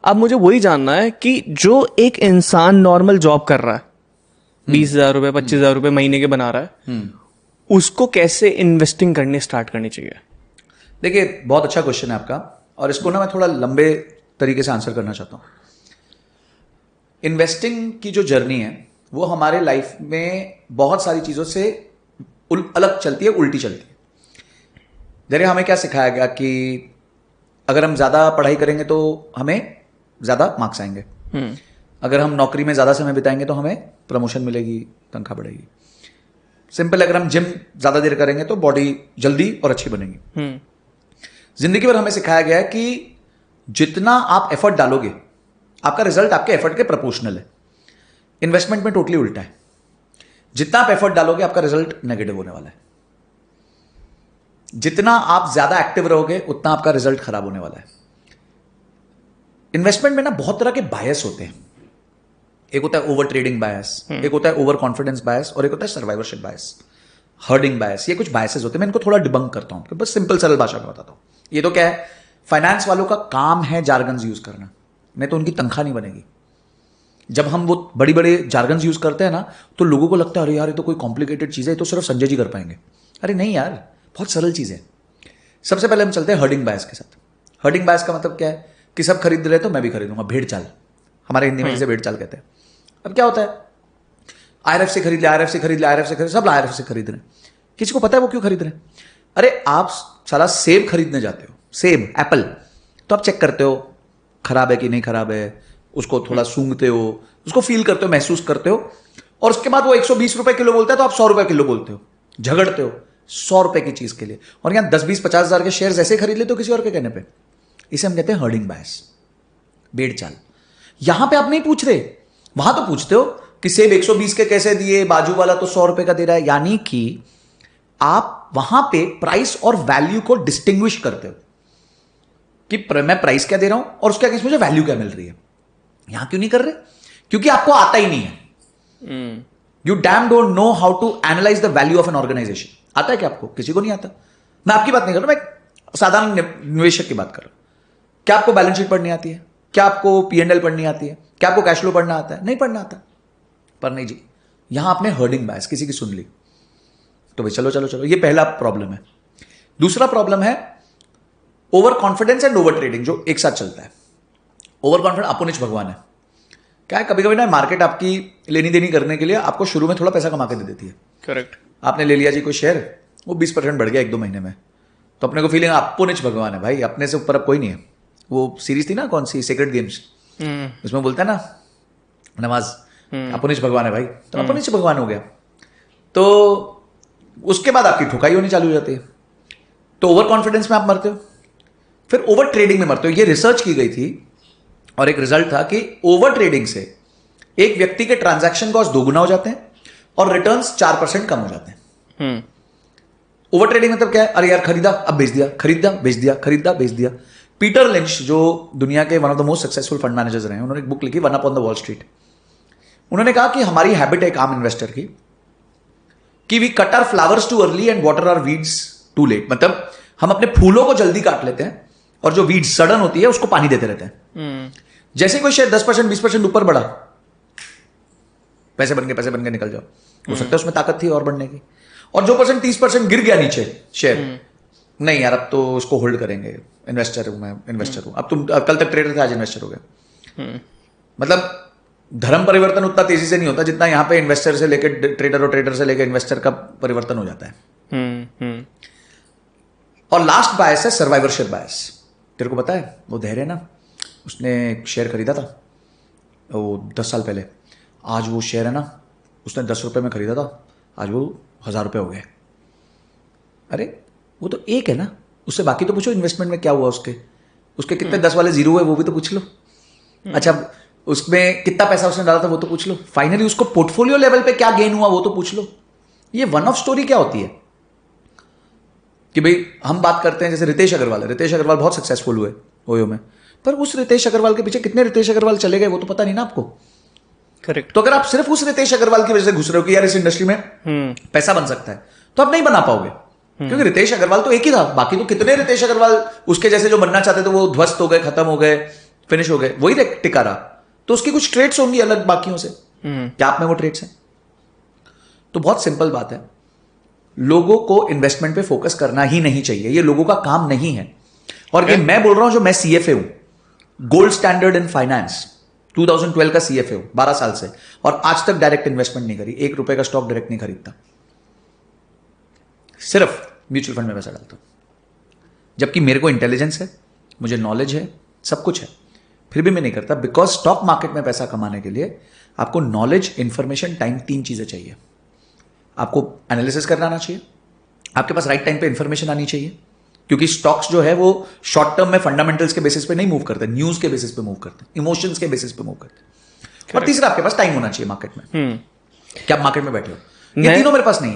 अब मुझे वही जानना है कि जो एक इंसान नॉर्मल जॉब कर रहा है, 20,000 रुपए 25,000 रुपए महीने के बना रहा है, उसको कैसे इन्वेस्टिंग करनी स्टार्ट करनी चाहिए? देखिए, बहुत अच्छा क्वेश्चन है आपका, और इसको ना मैं थोड़ा लंबे तरीके से आंसर करना चाहता हूँ। इन्वेस्टिंग की जो जर्नी है वो हमारे लाइफ में बहुत सारी चीज़ों से अलग चलती है, उल्टी चलती है। जैसे हमें क्या सिखाया गया कि अगर हम ज़्यादा पढ़ाई करेंगे तो हमें ज़्यादा मार्क्स आएंगे, अगर हम नौकरी में ज़्यादा समय बिताएंगे तो हमें प्रमोशन मिलेगी, तनख्वाह बढ़ेगी। सिंपल, अगर हम जिम ज़्यादा देर करेंगे तो बॉडी जल्दी और अच्छी बनेगी। जिंदगी भर हमें सिखाया गया है कि जितना आप एफर्ट डालोगे आपका रिजल्ट आपके एफर्ट के प्रोपोर्शनल है। इन्वेस्टमेंट में टोटली उल्टा है, जितना आप एफर्ट डालोगे आपका रिजल्ट नेगेटिव होने वाला है। जितना आप ज्यादा एक्टिव रहोगे उतना आपका रिजल्ट खराब होने वाला है। इन्वेस्टमेंट में ना बहुत तरह के बायस होते हैं। एक होता है ओवर ट्रेडिंग बायस, एक होता है ओवर कॉन्फिडेंस बायस, और एक होता है सर्वाइवरशिप बायस, हर्डिंग बायस। ये कुछ बायसेस होते हैं, मैं इनको थोड़ा डिबंक करता हूं, बस सिंपल सरल भाषा में बताता हूं। ये तो क्या है, फाइनेंस वालों का काम है जार्गन्स यूज करना, नहीं तो उनकी तनख्वाह नहीं बनेगी। जब हम वो बड़ी बड़े जार्गन्स यूज करते हैं ना तो लोगों को लगता है अरे यार ये तो कोई कॉम्प्लिकेटेड चीज़ है, तो सिर्फ संजय जी कर पाएंगे। अरे नहीं यार, बहुत सरल चीज़ है। सबसे पहले हम चलते हैं हर्डिंग बायस के साथ। हर्डिंग बायस का मतलब क्या है कि सब खरीद रहे तो मैं भी खरीदूंगा, भेड़ चाल, हमारे हिंदी में जिसे भेड़ चाल कहते हैं। अब क्या होता है, IRF से खरीद ले, IRF से खरीद ले, IRF से खरीद, सब IRF से खरीद रहे हैं। किसी को पता है वो क्यों खरीद रहे हैं? अरे आप साला सेब खरीदने जाते हो, सेब एप्पल, तो आप चेक करते हो खराब है कि नहीं खराब है, उसको थोड़ा सूंघते हो, उसको फील करते हो, महसूस करते हो, और उसके बाद वो 120 रुपए किलो बोलता है तो आप 100 रुपए किलो बोलते हो, झगड़ते हो 100 रुपए की चीज के लिए, और यहां 10-20-50 हजार के शेयर ऐसे खरीद लेते हो किसी और के कहने पे। इसे हम कहते हैं हर्डिंग बायस, भेड़ चाल। यहां पे आप नहीं पूछ रहे, वहां तो पूछते हो कि सेब 120 के कैसे दिए, बाजू वाला तो 100 रुपए का दे रहा है। यानी कि आप वहां पे प्राइस और वैल्यू को डिस्टिंग्विश करते हो कि मैं प्राइस क्या दे रहा हूं और उसके अगेंस्ट मुझे वैल्यू क्या मिल रही है। यहां क्यों नहीं कर रहे? क्योंकि आपको आता ही नहीं है। You damn don't know how to analyse the value of an organisation. आता है क्या आपको? किसी को नहीं आता। मैं आपकी बात नहीं कर रहा, मैं साधारण निवेशक की बात कर रहा हूं। क्या आपको बैलेंस शीट पढ़नी आती है? क्या आपको P&L पढ़नी आती है? क्या आपको कैश फ्लो पढ़ना आता है? नहीं पढ़ना आता। पर नहीं जी, यहां आपने हर्डिंग बायस किसी की सुन ली तो भाई चलो चलो चलो, ये पहला प्रॉब्लम है। दूसरा प्रॉब्लम है over confidence and over trading, जो एक साथ चलता है। ओवर कॉन्फिडेंस अपोनिच भगवान है। क्या है, कभी कभी ना मार्केट आपकी लेनी देनी करने के लिए आपको शुरू में थोड़ा पैसा कमा के दे देती है। करेक्ट। आपने ले लिया जी कोई शेयर, वो 20% बढ़ गया 1-2 महीने में, तो अपने को फीलिंग अपोनिच भगवान है भाई, अपने से ऊपर अब कोई नहीं है। वो सीरीज थी ना, कौन सी, सेक्रेट गेम्स, उसमें बोलता है ना नवाज, अपोनिच भगवान है भाई, तो अपोनिच भगवान हो गया। तो उसके बाद आपकी ठुकाई होनी चालू हो जाती है। तो ओवर कॉन्फिडेंस में आप मरते हो, फिर ओवर ट्रेडिंग में मरते हो। ये रिसर्च की गई थी और एक रिजल्ट था कि ओवर ट्रेडिंग से एक व्यक्ति के ट्रांजैक्शन कॉस्ट 2 गुना हो जाते हैं और रिटर्न्स 4% कम हो जाते हैं। ओवर ट्रेडिंग मतलब क्या है? अरे यार खरीदा अब बेच दिया, खरीदा बेच दिया, खरीदा बेच दिया। पीटर लिंच, जो दुनिया के one of the most successful fund managers रहे हैं, उन्होंने एक बुक लिखी, one up on the wall street. उन्होंने कहा कि हमारी हैबिट है एक आम इन्वेस्टर की कि we cut our flowers too early and water our weeds too late. मतलब हम अपने फूलों को जल्दी काट लेते हैं और जो वीड्स सडन होती है उसको पानी देते रहते हैं। जैसे कोई शेयर 10% 20% ऊपर बढ़ा, पैसे बन के निकल जाओ। हो सकता है उसमें ताकत थी और बढ़ने की, और जो 30% गिर गया नीचे शेयर, नहीं यार अब तो उसको होल्ड करेंगे, इन्वेस्टर हूं मैं, इन्वेस्टर हूं। अब तुम कल तक ट्रेडर थे, आज इन्वेस्टर हो गए। मतलब धर्म परिवर्तन उतना तेजी से नहीं होता जितना यहां पे इन्वेस्टर से लेकर ट्रेडर और ट्रेडर से लेकर इन्वेस्टर का परिवर्तन हो जाता है। और लास्ट बायस है सर्वाइवरशिप बायस। तेरे को पता है वो धैर्य ना, उसने शेयर खरीदा था वो 10 साल पहले, आज वो शेयर है ना, उसने 10 रुपए में खरीदा था, आज वो 1000 रुपए हो गए। अरे वो तो एक है ना, उससे बाकी तो पूछो इन्वेस्टमेंट में क्या हुआ, उसके कितने 10 वाले जीरो हुए वो भी तो पूछ लो। अच्छा, उसमें कितना पैसा उसने डाला था वो तो पूछ लो। फाइनली उसको पोर्टफोलियो लेवल पे क्या गेन हुआ वो तो पूछ लो। ये वन ऑफ स्टोरी क्या होती है कि भाई हम बात करते हैं जैसे रितेश अग्रवाल है, रितेश अग्रवाल बहुत सक्सेसफुल हुए ओयो में, पर उस रितेश अग्रवाल के पीछे कितने रितेश अग्रवाल चले गए वो तो पता नहीं ना आपको। करेक्ट। तो अगर आप सिर्फ उस रितेश अग्रवाल की वजह से घुस रहे हो कि यार इस इंडस्ट्री में पैसा बन सकता है, तो आप नहीं बना पाओगे, क्योंकि रितेश अग्रवाल तो एक ही था, बाकी तो कितने रितेश अग्रवाल उसके जैसे जो बनना चाहते थे वो ध्वस्त हो गए, खत्म हो गए, फिनिश हो गए, वही टिका रहा, तो उसकी कुछ ट्रेड्स होंगी अलग बाकियों से। क्या आप में वो ट्रेड्स हैं? तो बहुत सिंपल बात है, लोगों को इन्वेस्टमेंट पे फोकस करना ही नहीं चाहिए, ये लोगों का काम नहीं है। और ये मैं बोल रहा हूं जो मैं सीएफए हूं, गोल्ड स्टैंडर्ड इन फाइनेंस, 2012 का सीएफए हूं, 12 साल से, और आज तक डायरेक्ट इन्वेस्टमेंट नहीं करी, 1 रुपए का स्टॉक डायरेक्ट नहीं खरीदता, सिर्फ म्यूचुअल फंड में पैसा डालता हूं। जबकि मेरे को इंटेलिजेंस है, मुझे नॉलेज है, सब कुछ है, फिर भी मैं नहीं करता। बिकॉज स्टॉक मार्केट में पैसा कमाने के लिए आपको नॉलेज, इंफॉर्मेशन, टाइम, 3 चीजें चाहिए। आपको एनालिसिस करना आना चाहिए, आपके पास राइट टाइम पे इंफॉर्मेशन आनी चाहिए, क्योंकि स्टॉक्स जो है वो शॉर्ट टर्म में फंडामेंटल्स के बेसिस पे नहीं मूव करते, न्यूज के बेसिस पे मूव करते, इमोशंस के बेसिस पे मूव करते। और तीसरा, आपके पास टाइम होना चाहिए मार्केट में, क्या आप मार्केट में बैठे हो, ये तीनों मेरे पास नहीं है।